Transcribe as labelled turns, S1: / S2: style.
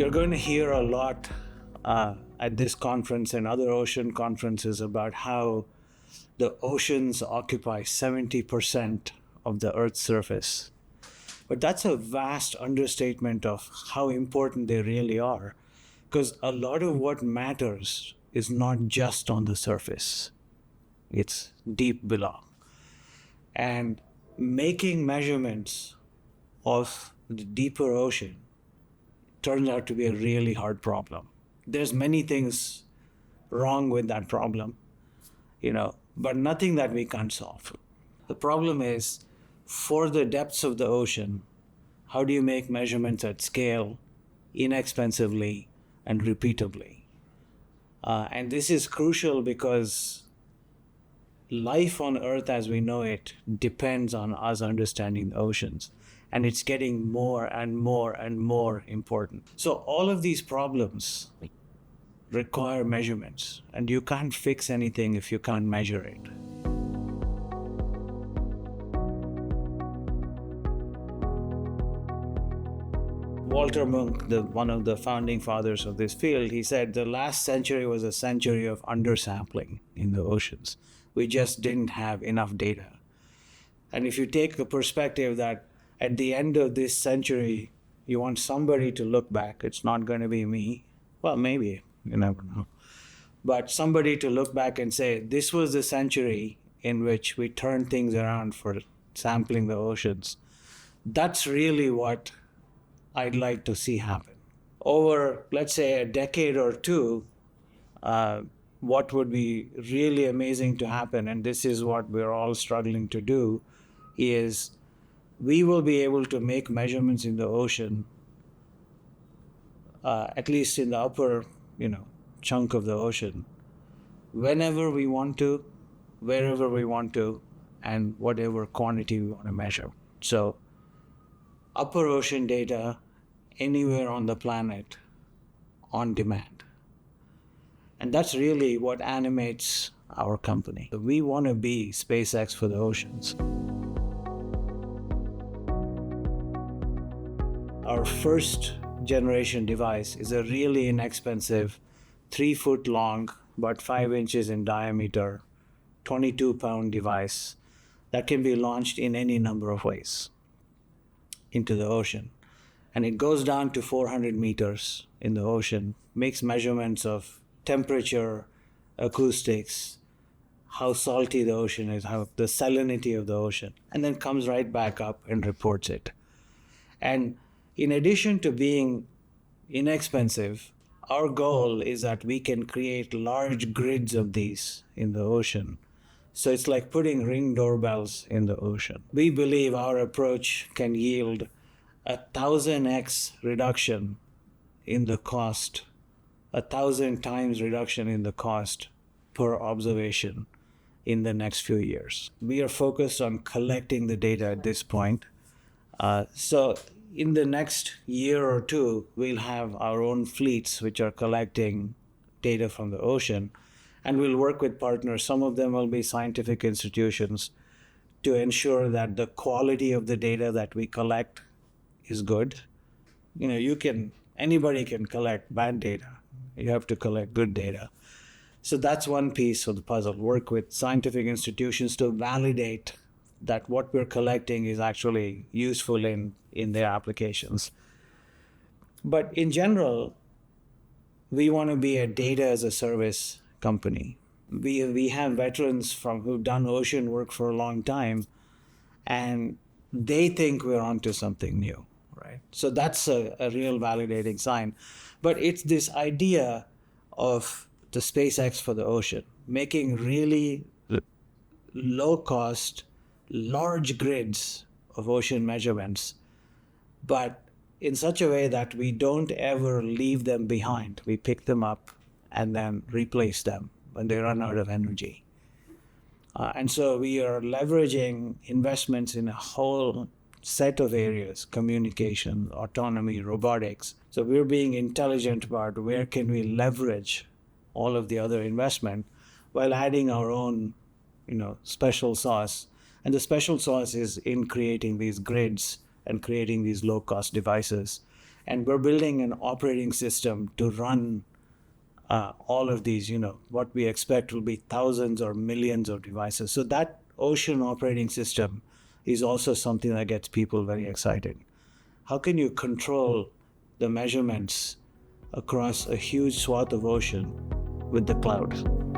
S1: You're going to hear a lot at this conference and other ocean conferences about how the oceans occupy 70% of the Earth's surface. But that's a vast understatement of how important they really are, because a lot of what matters is not just on the surface. It's deep below. And making measurements of the deeper ocean turns out to be a really hard problem. There's many things wrong with that problem, but nothing that we can't solve. The problem is, for the depths of the ocean, how do you make measurements at scale, inexpensively, and repeatably? And this is crucial because life on Earth as we know it depends on us understanding the oceans. And it's getting more and more and more important. So all of these problems require measurements, and you can't fix anything if you can't measure it. Walter Munk, one of the founding fathers of this field, he said the last century was a century of undersampling in the oceans. We just didn't have enough data. And if you take the perspective that at the end of this century, you want somebody to look back. It's not going to be me. Well, maybe. You never know. But somebody to look back and say, this was the century in which we turned things around for sampling the oceans. That's really what I'd like to see happen. Over, let's say, a decade or two, what would be really amazing to happen, and this is what we're all struggling to do, is we will be able to make measurements in the ocean, at least in the upper, chunk of the ocean, whenever we want to, wherever we want to, and whatever quantity we want to measure. So, upper ocean data anywhere on the planet on demand. And that's really what animates our company. We want to be SpaceX for the oceans. Our first generation device is a really inexpensive 3-foot long, but 5 inches in diameter, 22-pound device that can be launched in any number of ways into the ocean. And it goes down to 400 meters in the ocean, makes measurements of temperature, acoustics, how salty the ocean is, how the salinity of the ocean, and then comes right back up and reports it. And in addition to being inexpensive, our goal is that we can create large grids of these in the ocean. So it's like putting Ring doorbells in the ocean. We believe our approach can yield 1,000x reduction in the cost, 1,000 times reduction in the cost per observation in the next few years. We are focused on collecting the data at this point. So in the next year or two, we'll have our own fleets which are collecting data from the ocean, and we'll work with partners. Some of them will be scientific institutions to ensure that the quality of the data that we collect is good. Anybody can collect bad data. You have to collect good data. So that's one piece of the puzzle. Work with scientific institutions to validate that what we're collecting is actually useful in their applications. But in general, we want to be a data as a service company. We have veterans who've done ocean work for a long time, and they think we're onto something new, right? So that's a real validating sign. But it's this idea of the SpaceX for the ocean, making really low-cost, large grids of ocean measurements, but in such a way that we don't ever leave them behind. We pick them up and then replace them when they run out of energy. And so we are leveraging investments in a whole set of areas: communication, autonomy, robotics. So we're being intelligent about where can we leverage all of the other investment while adding our own, special sauce. And the special sauce is in creating these grids and creating these low-cost devices And we're building an operating system to run all of these, what we expect will be thousands or millions of devices. So that ocean operating system is also something that gets people very excited. How can you control the measurements across a huge swath of ocean with the cloud?